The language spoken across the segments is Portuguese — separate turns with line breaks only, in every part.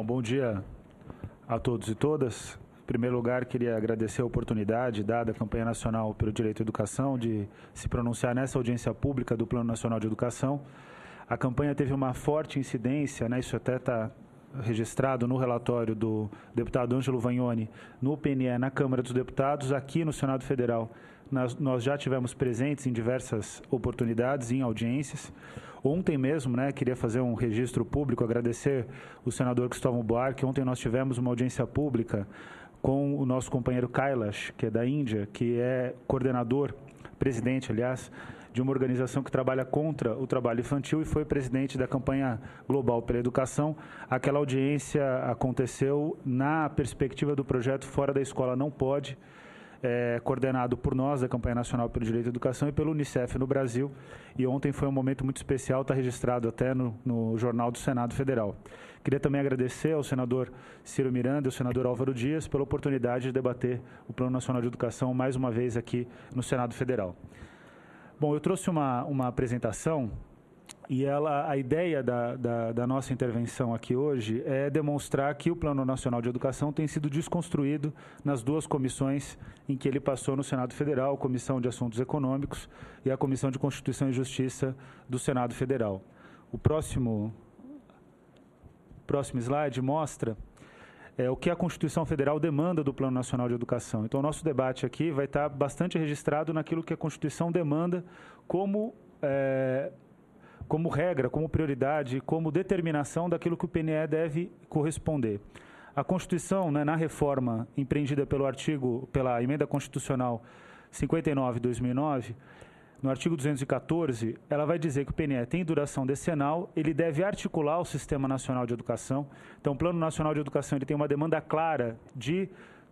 Bom dia a todos e todas. Em primeiro lugar, queria agradecer a oportunidade dada à Campanha Nacional pelo Direito à Educação de se pronunciar nessa audiência pública do Plano Nacional de Educação. A campanha teve uma forte incidência, isso até está registrado no relatório do deputado Ângelo Vagnoni, no PNE, na Câmara dos Deputados, aqui no Senado Federal. Nós já tivemos presentes em diversas oportunidades, em audiências. Ontem mesmo, queria fazer um registro público, agradecer o senador Cristóvão Buarque. Ontem nós tivemos uma audiência pública com o nosso companheiro Kailash, que é da Índia, que é coordenador, presidente, aliás, de uma organização que trabalha contra o trabalho infantil e foi presidente da campanha global pela educação. Aquela audiência aconteceu na perspectiva do projeto Fora da Escola Não Pode, coordenado por nós, da Campanha Nacional pelo Direito à Educação, e pelo Unicef no Brasil. E ontem foi um momento muito especial, está registrado até no Jornal do Senado Federal. Queria também agradecer ao senador Ciro Miranda e ao senador Álvaro Dias pela oportunidade de debater o Plano Nacional de Educação mais uma vez aqui no Senado Federal. Bom, eu trouxe uma apresentação e a ideia da nossa intervenção aqui hoje é demonstrar que o Plano Nacional de Educação tem sido desconstruído nas duas comissões em que ele passou no Senado Federal, a Comissão de Assuntos Econômicos e a Comissão de Constituição e Justiça do Senado Federal. O próximo slide mostra o que a Constituição Federal demanda do Plano Nacional de Educação. Então, o nosso debate aqui vai estar bastante registrado naquilo que a Constituição demanda como regra, como prioridade, como determinação daquilo que o PNE deve corresponder. A Constituição, na reforma empreendida pela Emenda Constitucional 59 de 2009, no artigo 214, ela vai dizer que o PNE tem duração decenal, ele deve articular o Sistema Nacional de Educação. Então, o Plano Nacional de Educação ele tem uma demanda clara de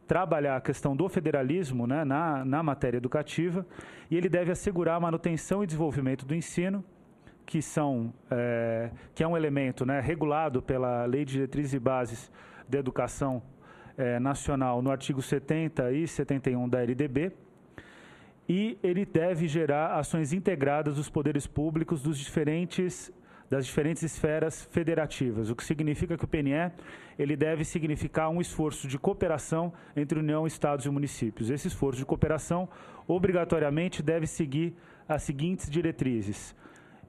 trabalhar a questão do federalismo na matéria educativa e ele deve assegurar a manutenção e desenvolvimento do ensino, que é um elemento regulado pela Lei de Diretrizes e Bases da Educação Nacional no artigo 70 e 71 da LDB, e ele deve gerar ações integradas dos poderes públicos das diferentes esferas federativas, o que significa que o PNE ele deve significar um esforço de cooperação entre União, Estados e municípios. Esse esforço de cooperação, obrigatoriamente, deve seguir as seguintes diretrizes: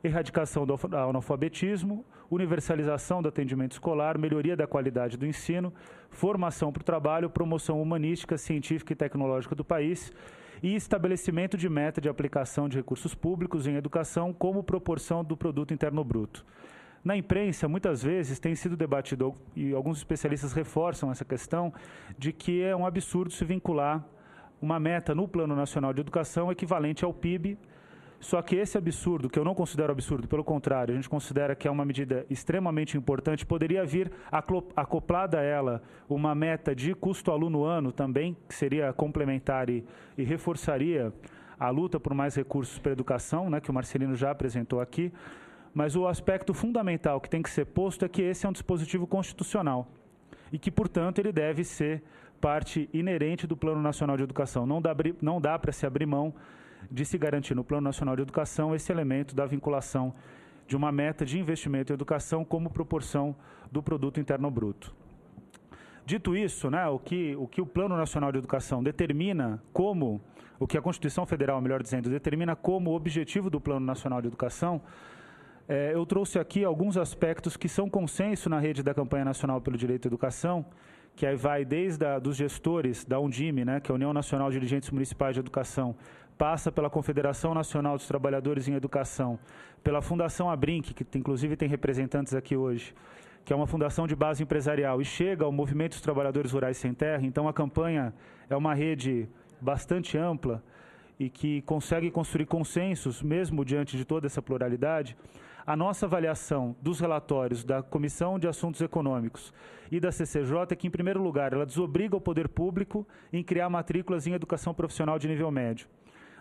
erradicação do analfabetismo, universalização do atendimento escolar, melhoria da qualidade do ensino, formação para o trabalho, promoção humanística, científica e tecnológica do país e estabelecimento de meta de aplicação de recursos públicos em educação como proporção do produto interno bruto. Na imprensa, muitas vezes, tem sido debatido, e alguns especialistas reforçam essa questão, de que é um absurdo se vincular uma meta no Plano Nacional de Educação equivalente ao PIB. Só que esse absurdo, que eu não considero absurdo, pelo contrário, a gente considera que é uma medida extremamente importante, poderia vir acoplada a ela uma meta de custo aluno ano também, que seria complementar e reforçaria a luta por mais recursos para a educação, que o Marcelino já apresentou aqui. Mas o aspecto fundamental que tem que ser posto é que esse é um dispositivo constitucional e que, portanto, ele deve ser parte inerente do Plano Nacional de Educação. Não dá para se abrir mão de se garantir no Plano Nacional de Educação esse elemento da vinculação de uma meta de investimento em educação como proporção do produto interno bruto. Dito isso, o que o Plano Nacional de Educação determina como, o que a Constituição Federal, melhor dizendo, determina como objetivo do Plano Nacional de Educação, eu trouxe aqui alguns aspectos que são consenso na rede da Campanha Nacional pelo Direito à Educação, que aí vai desde dos gestores da Undime, que é a União Nacional de Dirigentes Municipais de Educação, passa pela Confederação Nacional dos Trabalhadores em Educação, pela Fundação Abrinq, que inclusive tem representantes aqui hoje, que é uma fundação de base empresarial, e chega ao Movimento dos Trabalhadores Rurais Sem Terra. Então, a campanha é uma rede bastante ampla e que consegue construir consensos, mesmo diante de toda essa pluralidade. A nossa avaliação dos relatórios da Comissão de Assuntos Econômicos e da CCJ é que, em primeiro lugar, ela desobriga o poder público em criar matrículas em educação profissional de nível médio,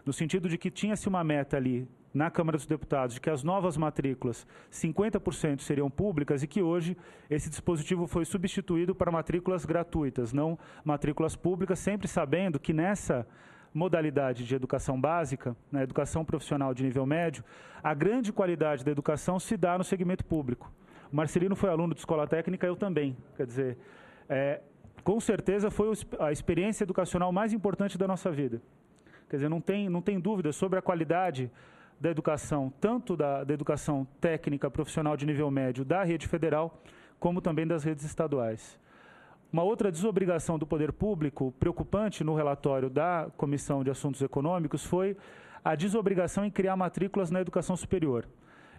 no sentido de que tinha-se uma meta ali na Câmara dos Deputados de que as novas matrículas, 50% seriam públicas e que hoje esse dispositivo foi substituído para matrículas gratuitas, não matrículas públicas, sempre sabendo que nessa modalidade de educação básica, na educação profissional de nível médio, a grande qualidade da educação se dá no segmento público. O Marcelino foi aluno de escola técnica, eu também. Quer dizer, com certeza foi a experiência educacional mais importante da nossa vida. Quer dizer, não tem dúvida sobre a qualidade da educação, tanto da educação técnica profissional de nível médio da rede federal, como também das redes estaduais. Uma outra desobrigação do poder público preocupante no relatório da Comissão de Assuntos Econômicos foi a desobrigação em criar matrículas na educação superior.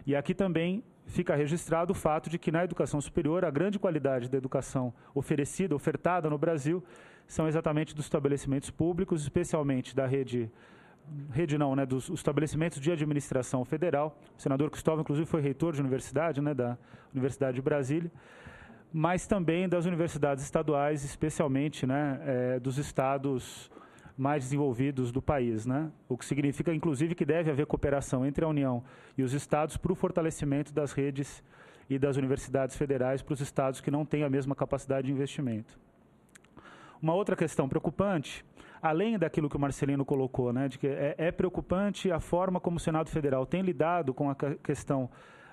E aqui também fica registrado o fato de que na educação superior a grande qualidade da educação ofertada no Brasil são exatamente dos estabelecimentos públicos, especialmente da dos estabelecimentos de administração federal. O senador Cristóvão, inclusive, foi reitor de universidade, da Universidade de Brasília, mas também das universidades estaduais, especialmente dos estados mais desenvolvidos do país, o que significa, inclusive, que deve haver cooperação entre a União e os estados para o fortalecimento das redes e das universidades federais para os estados que não têm a mesma capacidade de investimento. Uma outra questão preocupante, além daquilo que o Marcelino colocou, de que é preocupante a forma como o Senado Federal tem lidado com a questão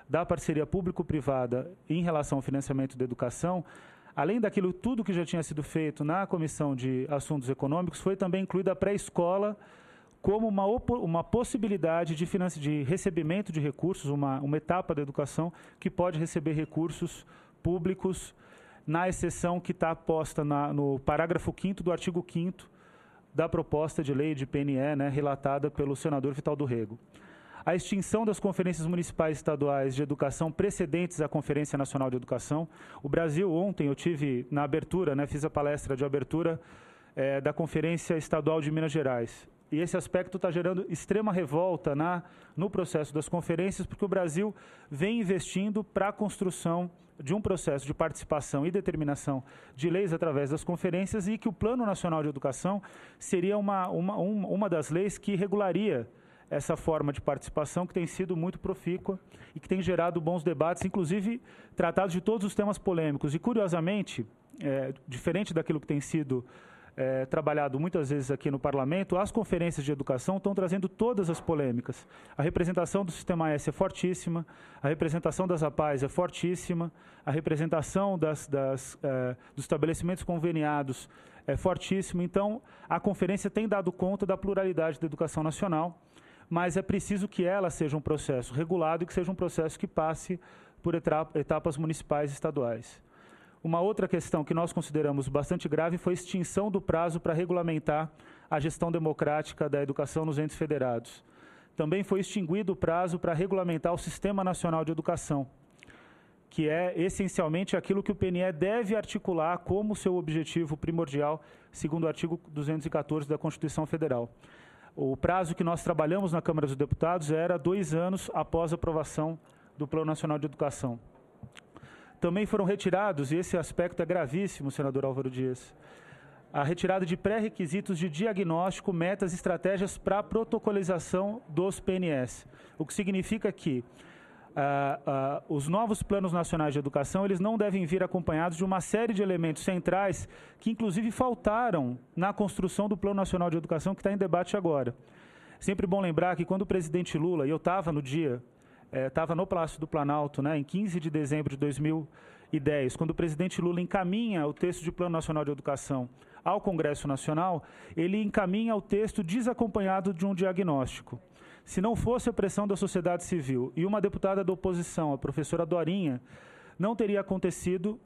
da parceria público-privada em relação ao financiamento da educação, além daquilo tudo que já tinha sido feito na Comissão de Assuntos Econômicos, foi também incluída a pré-escola como uma possibilidade de recebimento de recursos, uma etapa da educação que pode receber recursos públicos, na exceção que está posta no parágrafo 5º do artigo 5º da proposta de lei de PNE, relatada pelo senador Vital do Rego. A extinção das conferências municipais e estaduais de educação precedentes à Conferência Nacional de Educação. O Brasil, ontem, eu tive na abertura, fiz a palestra de abertura da Conferência Estadual de Minas Gerais. E esse aspecto está gerando extrema revolta no processo das conferências, porque o Brasil vem investindo para a construção de um processo de participação e determinação de leis através das conferências e que o Plano Nacional de Educação seria uma das leis que regularia essa forma de participação que tem sido muito profícua e que tem gerado bons debates, inclusive tratados de todos os temas polêmicos. E, curiosamente, diferente daquilo que tem sido trabalhado muitas vezes aqui no Parlamento, as conferências de educação estão trazendo todas as polêmicas. A representação do Sistema S é fortíssima, a representação das APAES é fortíssima, a representação dos estabelecimentos conveniados é fortíssima. Então, a conferência tem dado conta da pluralidade da educação nacional, mas é preciso que ela seja um processo regulado e que seja um processo que passe por etapas municipais e estaduais. Uma outra questão que nós consideramos bastante grave foi a extinção do prazo para regulamentar a gestão democrática da educação nos entes federados. Também foi extinguido o prazo para regulamentar o Sistema Nacional de Educação, que é essencialmente aquilo que o PNE deve articular como seu objetivo primordial, segundo o artigo 214 da Constituição Federal. O prazo que nós trabalhamos na Câmara dos Deputados era 2 anos após a aprovação do Plano Nacional de Educação. Também foram retirados, e esse aspecto é gravíssimo, senador Álvaro Dias, a retirada de pré-requisitos de diagnóstico, metas e estratégias para a protocolização dos PNS. O que significa que os novos planos nacionais de educação eles não devem vir acompanhados de uma série de elementos centrais que, inclusive, faltaram na construção do Plano Nacional de Educação que está em debate agora. Sempre bom lembrar que quando o presidente Lula, e eu estava no dia, estava no Palácio do Planalto, em 15 de dezembro de 2010, quando o presidente Lula encaminha o texto de Plano Nacional de Educação ao Congresso Nacional, ele encaminha o texto desacompanhado de um diagnóstico. Se não fosse a pressão da sociedade civil e uma deputada da oposição, a professora Dorinha, não teria acontecido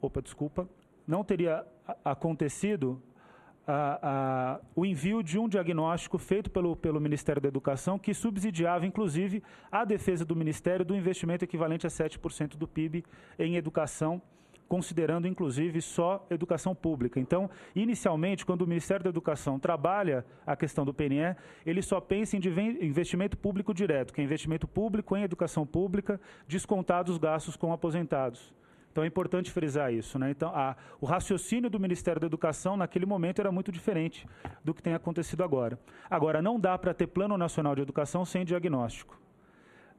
o envio de um diagnóstico feito pelo Ministério da Educação que subsidiava, inclusive, a defesa do Ministério do investimento equivalente a 7% do PIB em educação, considerando, inclusive, só educação pública. Então, inicialmente, quando o Ministério da Educação trabalha a questão do PNE, ele só pensa em investimento público direto, que é investimento público em educação pública, descontados os gastos com aposentados. Então, é importante frisar isso. Então, o raciocínio do Ministério da Educação, naquele momento, era muito diferente do que tem acontecido agora. Agora, não dá para ter Plano Nacional de Educação sem diagnóstico.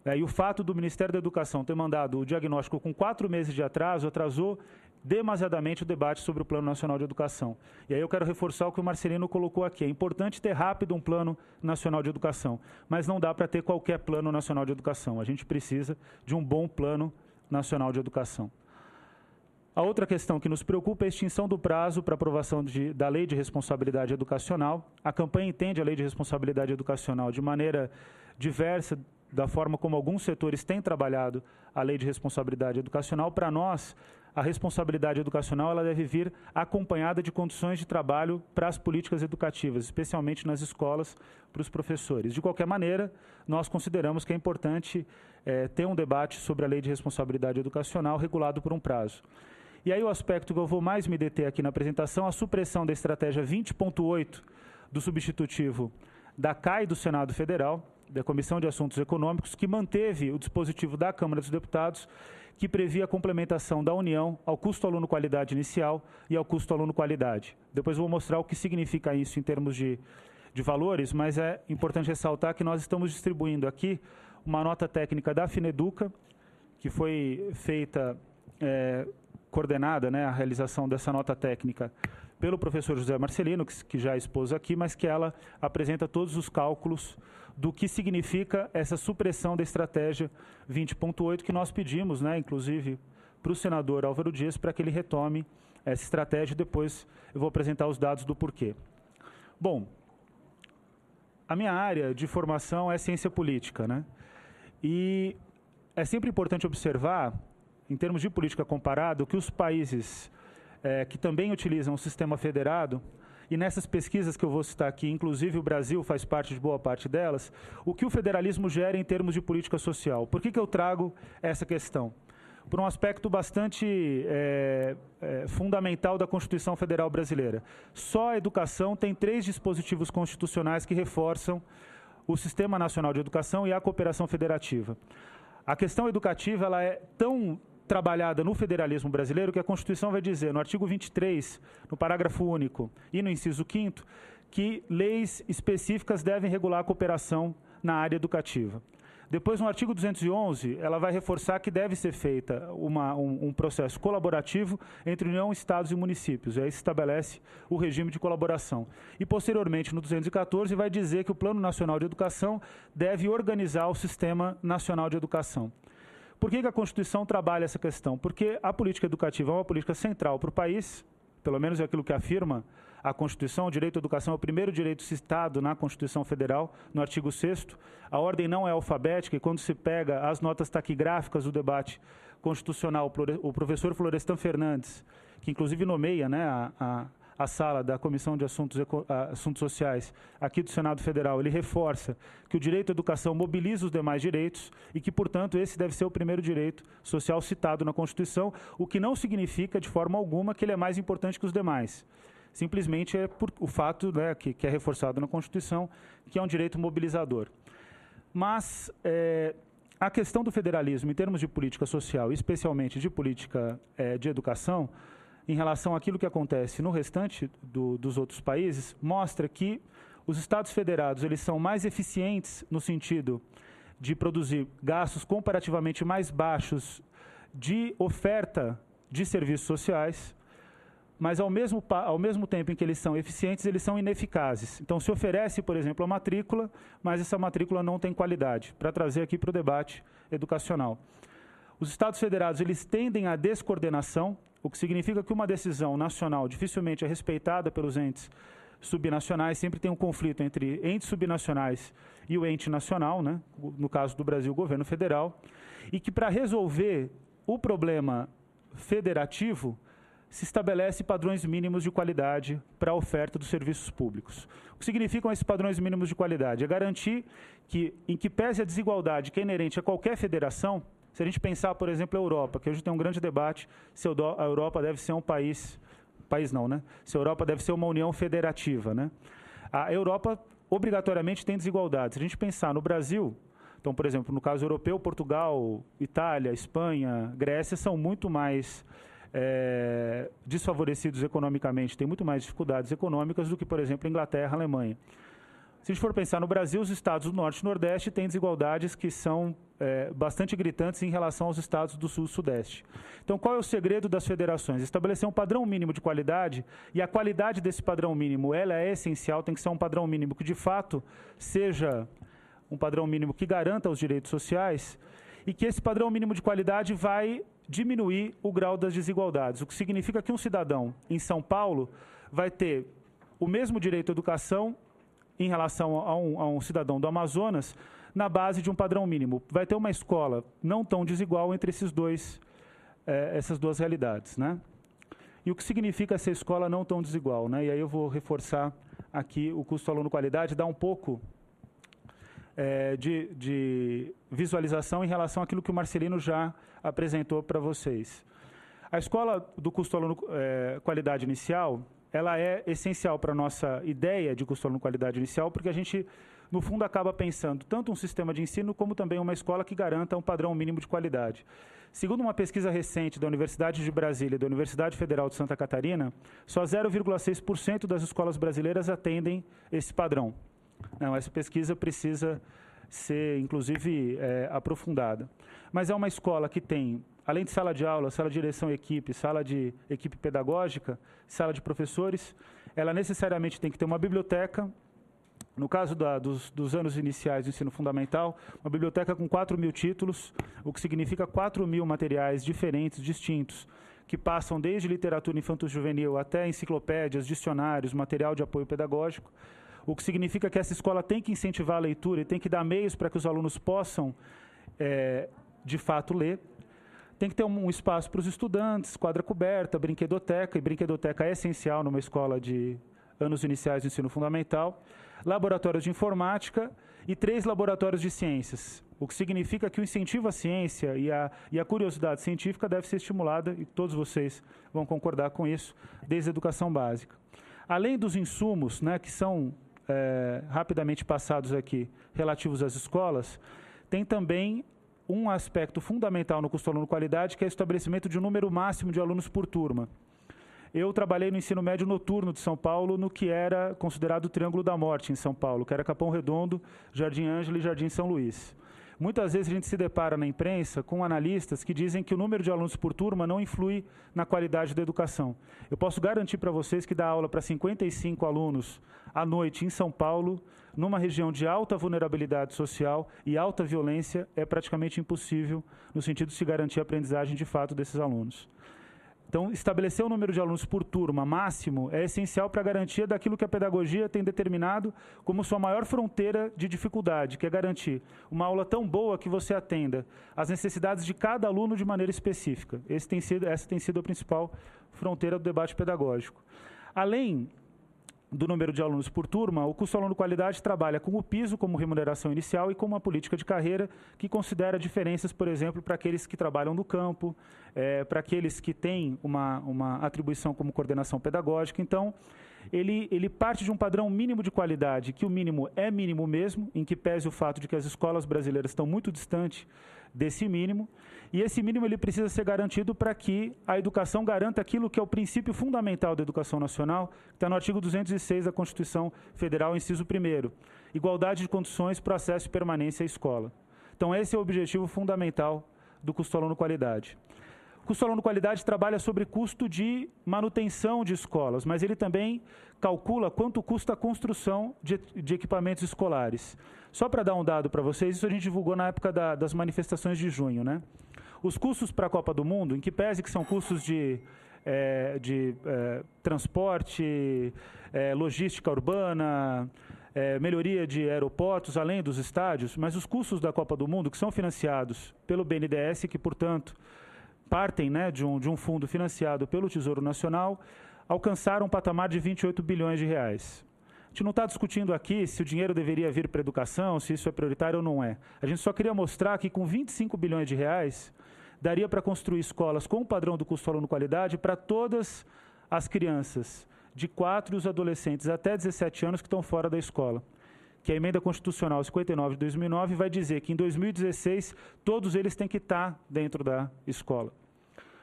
E o fato do Ministério da Educação ter mandado o diagnóstico com 4 meses de atraso, atrasou demasiadamente o debate sobre o Plano Nacional de Educação. E aí eu quero reforçar o que o Marcelino colocou aqui. É importante ter rápido um Plano Nacional de Educação, mas não dá para ter qualquer Plano Nacional de Educação. A gente precisa de um bom Plano Nacional de Educação. A outra questão que nos preocupa é a extinção do prazo para aprovação da Lei de Responsabilidade Educacional. A campanha entende a Lei de Responsabilidade Educacional de maneira diversa da forma como alguns setores têm trabalhado a Lei de Responsabilidade Educacional. Para nós, a responsabilidade educacional ela deve vir acompanhada de condições de trabalho para as políticas educativas, especialmente nas escolas, para os professores. De qualquer maneira, nós consideramos que é importante ter um debate sobre a Lei de Responsabilidade Educacional regulado por um prazo. E aí o aspecto que eu vou mais me deter aqui na apresentação, a supressão da estratégia 20.8 do substitutivo da CAI do Senado Federal, da Comissão de Assuntos Econômicos, que manteve o dispositivo da Câmara dos Deputados, que previa a complementação da União ao custo aluno-qualidade inicial e ao custo aluno-qualidade. Depois eu vou mostrar o que significa isso em termos de valores, mas é importante ressaltar que nós estamos distribuindo aqui uma nota técnica da Fineduca, que foi feita, coordenada, né, a realização dessa nota técnica pelo professor José Marcelino, que já expôs aqui, mas que ela apresenta todos os cálculos do que significa essa supressão da estratégia 20.8, que nós pedimos, né, inclusive, para o senador Álvaro Dias, para que ele retome essa estratégia, e depois eu vou apresentar os dados do porquê. Bom, a minha área de formação é ciência política, né? E é sempre importante observar, em termos de política comparada, que os países que também utilizam o sistema federado, e nessas pesquisas que eu vou citar aqui, inclusive o Brasil faz parte de boa parte delas, o que o federalismo gera em termos de política social. Por que eu trago essa questão? Por um aspecto bastante fundamental da Constituição Federal Brasileira. Só a educação tem 3 dispositivos constitucionais que reforçam o Sistema Nacional de Educação e a cooperação federativa. A questão educativa ela é tão trabalhada no federalismo brasileiro que a Constituição vai dizer, no artigo 23, no parágrafo único e no inciso 5º, que leis específicas devem regular a cooperação na área educativa. Depois, no artigo 211, ela vai reforçar que deve ser feita um processo colaborativo entre União, Estados e municípios. E aí se estabelece o regime de colaboração. E, posteriormente, no 214, vai dizer que o Plano Nacional de Educação deve organizar o Sistema Nacional de Educação. Por que a Constituição trabalha essa questão? Porque a política educativa é uma política central para o país, pelo menos é aquilo que afirma a Constituição. O direito à educação é o primeiro direito citado na Constituição Federal, no artigo 6º. A ordem não é alfabética e quando se pega as notas taquigráficas do debate constitucional, o professor Florestan Fernandes, que inclusive nomeia, né, a sala da Comissão de Assuntos Sociais aqui do Senado Federal, ele reforça que o direito à educação mobiliza os demais direitos e que, portanto, esse deve ser o primeiro direito social citado na Constituição, o que não significa, de forma alguma, que ele é mais importante que os demais. Simplesmente é por o fato, né, que é reforçado na Constituição, que é um direito mobilizador. Mas a questão do federalismo, em termos de política social, especialmente de política de educação, em relação àquilo que acontece no restante dos outros países, mostra que os Estados federados eles são mais eficientes no sentido de produzir gastos comparativamente mais baixos de oferta de serviços sociais, mas ao mesmo tempo em que eles são eficientes, eles são ineficazes. Então, se oferece, por exemplo, a matrícula, mas essa matrícula não tem qualidade, para trazer aqui para o debate educacional. Os Estados federados eles tendem à descoordenação, o que significa que uma decisão nacional dificilmente é respeitada pelos entes subnacionais, sempre tem um conflito entre entes subnacionais e o ente nacional, né? No caso do Brasil, o governo federal, e que para resolver o problema federativo, se estabelece padrões mínimos de qualidade para a oferta dos serviços públicos. O que significam esses padrões mínimos de qualidade? É garantir que, em que pese a desigualdade que é inerente a qualquer federação, se a gente pensar, por exemplo, a Europa, que hoje tem um grande debate se a Europa deve ser um país não, né? Se a Europa deve ser uma união federativa, né? A Europa, obrigatoriamente, tem desigualdades. Se a gente pensar no Brasil, então, por exemplo, no caso europeu, Portugal, Itália, Espanha, Grécia são muito mais desfavorecidos economicamente, têm muito mais dificuldades econômicas do que, por exemplo, Inglaterra, Alemanha. Se a gente for pensar no Brasil, os estados do Norte e Nordeste têm desigualdades que são bastante gritantes em relação aos estados do Sul e Sudeste. Então, qual é o segredo das federações? Estabelecer um padrão mínimo de qualidade, e a qualidade desse padrão mínimo ela é essencial, tem que ser um padrão mínimo que, de fato, seja um padrão mínimo que garanta os direitos sociais, e que esse padrão mínimo de qualidade vai diminuir o grau das desigualdades, o que significa que um cidadão em São Paulo vai ter o mesmo direito à educação em relação a um cidadão do Amazonas na base de um padrão mínimo. Vai ter uma escola não tão desigual entre essas duas realidades, né? E o que significa essa escola não tão desigual, né? E aí eu vou reforçar aqui o custo aluno-qualidade, dar um pouco de visualização em relação àquilo que o Marcelino já apresentou para vocês. A escola do custo aluno-qualidade inicial, ela é essencial para a nossa ideia de custo aluno-qualidade inicial, porque a gente, no fundo, acaba pensando tanto um sistema de ensino como também uma escola que garanta um padrão mínimo de qualidade. Segundo uma pesquisa recente da Universidade de Brasília e da Universidade Federal de Santa Catarina, só 0,6% das escolas brasileiras atendem esse padrão. Não, essa pesquisa precisa ser, inclusive, aprofundada. Mas é uma escola que tem, além de sala de aula, sala de direção e equipe, sala de equipe pedagógica, sala de professores, ela necessariamente tem que ter uma biblioteca. No caso dos anos iniciais do ensino fundamental, uma biblioteca com 4.000 títulos, o que significa 4.000 materiais diferentes, distintos, que passam desde literatura infanto-juvenil até enciclopédias, dicionários, material de apoio pedagógico, o que significa que essa escola tem que incentivar a leitura e tem que dar meios para que os alunos possam, de fato, ler. Tem que ter um espaço para os estudantes, quadra coberta, brinquedoteca, e brinquedoteca é essencial numa escola de anos iniciais do ensino fundamental, laboratórios de informática e 3 laboratórios de ciências, o que significa que o incentivo à ciência e a curiosidade científica deve ser estimulada, e todos vocês vão concordar com isso, desde a educação básica. Além dos insumos, né, que são rapidamente passados aqui, relativos às escolas, tem também um aspecto fundamental no custo aluno-qualidade, que é o estabelecimento de um número máximo de alunos por turma. Eu trabalhei no ensino médio noturno de São Paulo, no que era considerado o Triângulo da Morte em São Paulo, que era Capão Redondo, Jardim Ângela e Jardim São Luís. Muitas vezes a gente se depara na imprensa com analistas que dizem que o número de alunos por turma não influi na qualidade da educação. Eu posso garantir para vocês que dar aula para 55 alunos à noite em São Paulo, numa região de alta vulnerabilidade social e alta violência, é praticamente impossível no sentido de se garantir a aprendizagem de fato desses alunos. Então, estabelecer o número de alunos por turma máximo é essencial para a garantia daquilo que a pedagogia tem determinado como sua maior fronteira de dificuldade, que é garantir uma aula tão boa que você atenda às necessidades de cada aluno de maneira específica. Essa tem sido a principal fronteira do debate pedagógico. Além do número de alunos por turma, o custo aluno-qualidade trabalha com o piso como remuneração inicial e com uma política de carreira que considera diferenças, por exemplo, para aqueles que trabalham no campo, para aqueles que têm uma atribuição como coordenação pedagógica. Então, ele parte de um padrão mínimo de qualidade, que o mínimo é mínimo mesmo, em que pese o fato de que as escolas brasileiras estão muito distantes desse mínimo, e esse mínimo ele precisa ser garantido para que a educação garanta aquilo que é o princípio fundamental da educação nacional, que está no artigo 206 da Constituição Federal, inciso 1º, igualdade de condições para acesso e permanência à escola. Então, esse é o objetivo fundamental do custo aluno-qualidade. O custo aluno-qualidade trabalha sobre custo de manutenção de escolas, mas ele também calcula quanto custa a construção de equipamentos escolares. Só para dar um dado para vocês, isso a gente divulgou na época das manifestações de junho, né? Os custos para a Copa do Mundo, em que pese que são custos de transporte, logística urbana, melhoria de aeroportos, além dos estádios, mas os custos da Copa do Mundo, que são financiados pelo BNDES, que, portanto, partem, né, de um fundo financiado pelo Tesouro Nacional, alcançaram um patamar de 28 bilhões de reais. A gente não está discutindo aqui se o dinheiro deveria vir para a educação, se isso é prioritário ou não é. A gente só queria mostrar que com 25 bilhões de reais, daria para construir escolas com o padrão do custo aluno-qualidade para todas as crianças de 4 e os adolescentes até 17 anos que estão fora da escola. Que a Emenda Constitucional 59 de 2009 vai dizer que em 2016 todos eles têm que estar dentro da escola.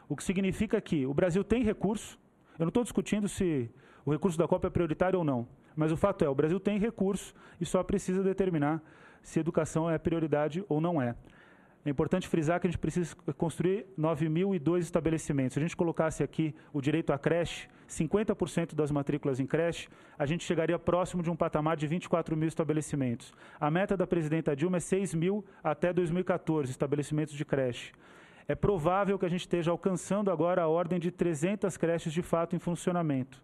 O que significa que o Brasil tem recurso, eu não estou discutindo se o recurso da Copa é prioritário ou não, mas o fato é, o Brasil tem recurso e só precisa determinar se educação é prioridade ou não é. É importante frisar que a gente precisa construir 9.002 estabelecimentos. Se a gente colocasse aqui o direito à creche, 50% das matrículas em creche, a gente chegaria próximo de um patamar de 24.000 estabelecimentos. A meta da presidenta Dilma é 6.000 até 2014 estabelecimentos de creche. é provável que a gente esteja alcançando agora a ordem de 300 creches de fato em funcionamento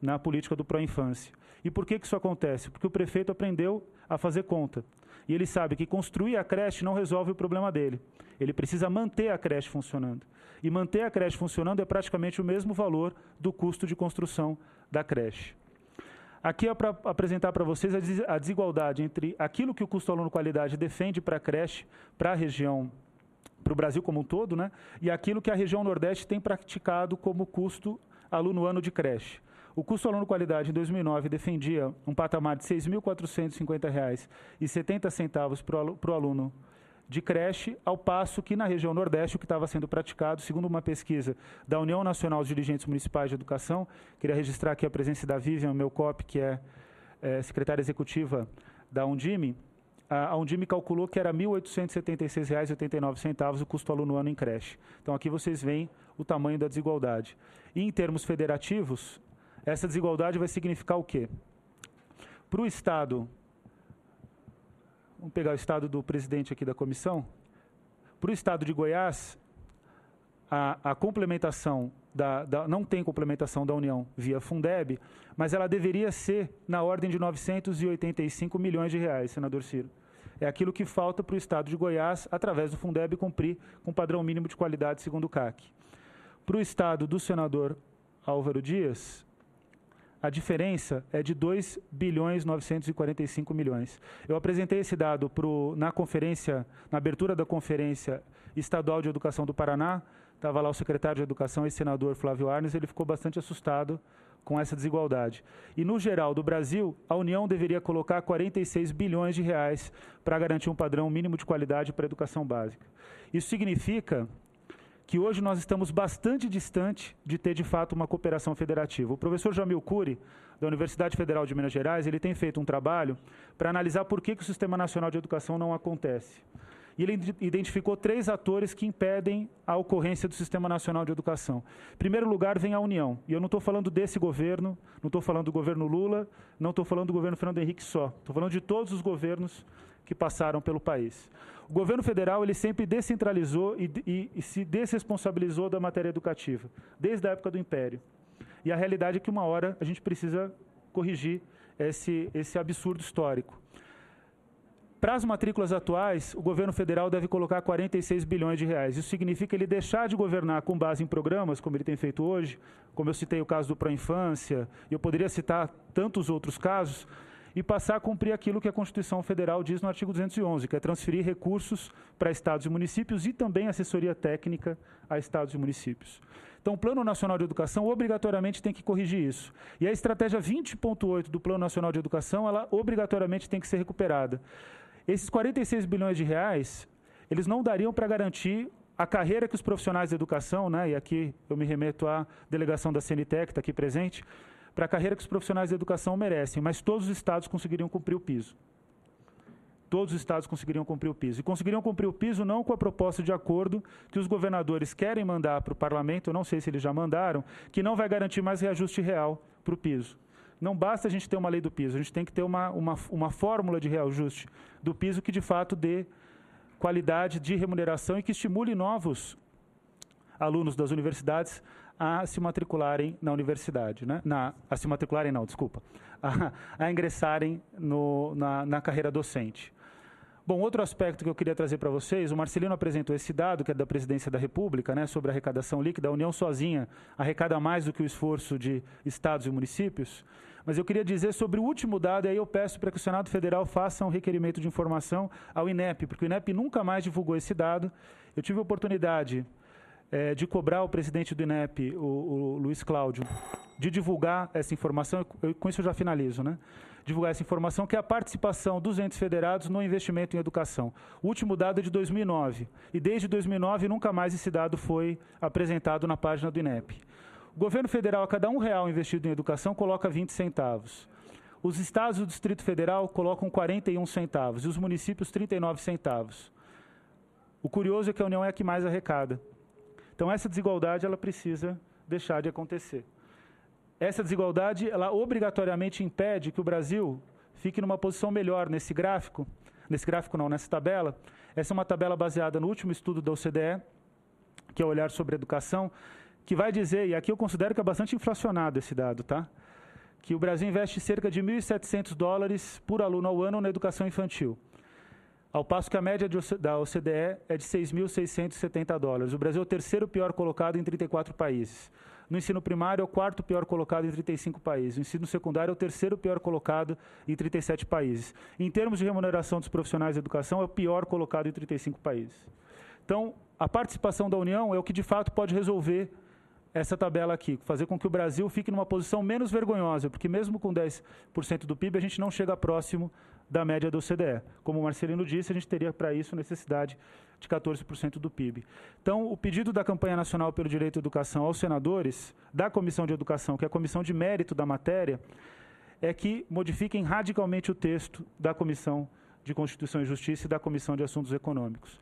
na política do Pró-Infância. E por que isso acontece? Porque o prefeito aprendeu a fazer conta. E ele sabe que construir a creche não resolve o problema dele. Ele precisa manter a creche funcionando. E manter a creche funcionando é praticamente o mesmo valor do custo de construção da creche. Aqui é para apresentar para vocês a desigualdade entre aquilo que o custo aluno-qualidade defende para a creche, para a região, para o Brasil como um todo, né? E aquilo que a região Nordeste tem praticado como custo aluno-ano de creche. O custo aluno-qualidade em 2009 defendia um patamar de R$ 6.450,70 para o aluno de creche, ao passo que na região Nordeste o que estava sendo praticado, segundo uma pesquisa da União Nacional dos Dirigentes Municipais de Educação, queria registrar aqui a presença da Vivian Melcop, que é secretária executiva da Undime, a Undime calculou que era R$ 1.876,89 o custo aluno-ano em creche. Então aqui vocês veem o tamanho da desigualdade. E em termos federativos, essa desigualdade vai significar o quê? Para o Estado, vamos pegar o Estado do presidente aqui da comissão, para o Estado de Goiás, a complementação, não tem complementação da União via Fundeb, mas ela deveria ser na ordem de R$ 985 milhões, senador Ciro. É aquilo que falta para o Estado de Goiás, através do Fundeb, cumprir com o padrão mínimo de qualidade segundo o CAC. Para o Estado do senador Álvaro Dias, a diferença é de 2.945 milhões. Eu apresentei esse dado na abertura da Conferência Estadual de Educação do Paraná. Estava lá o secretário de Educação e senador Flávio Arnes, ele ficou bastante assustado com essa desigualdade. E, no geral do Brasil, a União deveria colocar 46 bilhões de reais para garantir um padrão mínimo de qualidade para a educação básica. Isso significa que hoje nós estamos bastante distante de ter, de fato, uma cooperação federativa. O professor Jamil Cury, da Universidade Federal de Minas Gerais, ele tem feito um trabalho para analisar por que o Sistema Nacional de Educação não acontece. E ele identificou 3 atores que impedem a ocorrência do Sistema Nacional de Educação. Em primeiro lugar, vem a União. E eu não estou falando desse governo, não estou falando do governo Lula, não estou falando do governo Fernando Henrique só. Estou falando de todos os governos que passaram pelo país. O governo federal ele sempre descentralizou e se desresponsabilizou da matéria educativa, desde a época do Império. E a realidade é que uma hora a gente precisa corrigir esse absurdo histórico. Para as matrículas atuais, o governo federal deve colocar 46 bilhões de reais. Isso significa ele deixar de governar com base em programas, como ele tem feito hoje, como eu citei o caso do Pró-Infância, e eu poderia citar tantos outros casos, e passar a cumprir aquilo que a Constituição Federal diz no artigo 211, que é transferir recursos para estados e municípios e também assessoria técnica a estados e municípios. Então, o Plano Nacional de Educação obrigatoriamente tem que corrigir isso. E a estratégia 20.8 do Plano Nacional de Educação, ela obrigatoriamente tem que ser recuperada. Esses 46 bilhões de reais, eles não dariam para garantir a carreira que os profissionais da educação, né, e aqui eu me remeto à delegação da CNTE, que está aqui presente, para a carreira que os profissionais da educação merecem, mas todos os estados conseguiriam cumprir o piso. Todos os estados conseguiriam cumprir o piso. E conseguiriam cumprir o piso não com a proposta de acordo que os governadores querem mandar para o parlamento, eu não sei se eles já mandaram, que não vai garantir mais reajuste real para o piso. Não basta a gente ter uma lei do piso, a gente tem que ter uma fórmula de reajuste do piso que, de fato, dê qualidade de remuneração e que estimule novos alunos das universidades a se matricularem na universidade, né? A ingressarem na carreira docente. Bom, outro aspecto que eu queria trazer para vocês, o Marcelino apresentou esse dado, que é da Presidência da República, né, sobre a arrecadação líquida. A União sozinha arrecada mais do que o esforço de estados e municípios. Mas eu queria dizer sobre o último dado, e aí eu peço para que o Senado Federal faça um requerimento de informação ao INEP, porque o INEP nunca mais divulgou esse dado. Eu tive a oportunidade de cobrar o presidente do INEP, o Luiz Cláudio, de divulgar essa informação, com isso eu já finalizo, né? Divulgar essa informação, que é a participação dos entes federados no investimento em educação. O último dado é de 2009, e desde 2009 nunca mais esse dado foi apresentado na página do INEP. O governo federal, a cada R$1 investido em educação, coloca 20 centavos. Os estados do Distrito Federal colocam 41 centavos, e os municípios 39 centavos. O curioso é que a União é a que mais arrecada. Então, essa desigualdade ela precisa deixar de acontecer. Essa desigualdade, ela obrigatoriamente impede que o Brasil fique numa posição melhor nessa tabela. Essa é uma tabela baseada no último estudo da OCDE, que é o Olhar sobre Educação, que vai dizer, e aqui eu considero que é bastante inflacionado esse dado, tá? Que o Brasil investe cerca de $1.700 por aluno ao ano na educação infantil, ao passo que a média da OCDE é de $6.670. O Brasil é o terceiro pior colocado em 34 países. No ensino primário, é o quarto pior colocado em 35 países. O ensino secundário é o terceiro pior colocado em 37 países. Em termos de remuneração dos profissionais de educação, é o pior colocado em 35 países. Então, a participação da União é o que, de fato, pode resolver essa tabela aqui, fazer com que o Brasil fique numa posição menos vergonhosa, porque mesmo com 10% do PIB, a gente não chega próximo da média da OCDE. Como o Marcelino disse, a gente teria para isso necessidade de 14% do PIB. Então, o pedido da campanha nacional pelo direito à educação aos senadores, da Comissão de Educação, que é a comissão de mérito da matéria, é que modifiquem radicalmente o texto da Comissão de Constituição e Justiça e da Comissão de Assuntos Econômicos.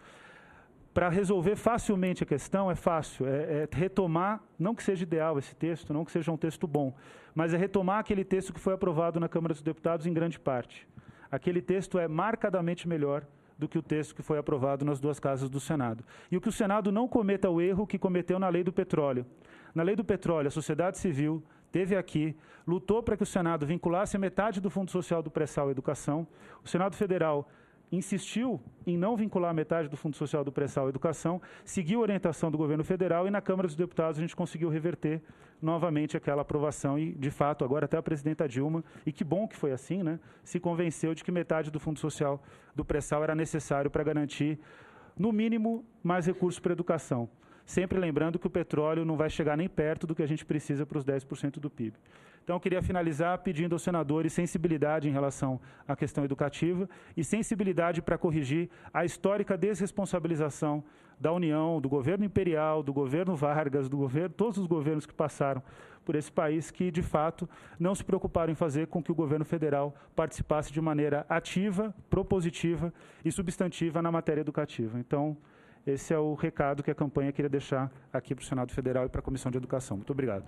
Para resolver facilmente a questão, é fácil, é retomar, não que seja ideal esse texto, não que seja um texto bom, mas é retomar aquele texto que foi aprovado na Câmara dos Deputados em grande parte. Aquele texto é marcadamente melhor do que o texto que foi aprovado nas duas casas do Senado. E o que o Senado não cometa o erro que cometeu na Lei do Petróleo. Na Lei do Petróleo, a sociedade civil esteve aqui, lutou para que o Senado vinculasse metade do Fundo Social do Pré-Sal à educação. O Senado Federal insistiu em não vincular metade do Fundo Social do Pré-Sal à educação, seguiu a orientação do governo federal e na Câmara dos Deputados a gente conseguiu reverter novamente aquela aprovação e, de fato, agora até a presidenta Dilma, e que bom que foi assim, né, se convenceu de que metade do Fundo Social do Pré-Sal era necessário para garantir, no mínimo, mais recursos para a educação. Sempre lembrando que o petróleo não vai chegar nem perto do que a gente precisa para os 10% do PIB. Então, eu queria finalizar pedindo aos senadores sensibilidade em relação à questão educativa e sensibilidade para corrigir a histórica desresponsabilização da União, do governo imperial, do governo Vargas, todos os governos que passaram por esse país que, de fato, não se preocuparam em fazer com que o governo federal participasse de maneira ativa, propositiva e substantiva na matéria educativa. Então, esse é o recado que a campanha queria deixar aqui para o Senado Federal e para a Comissão de Educação. Muito obrigado.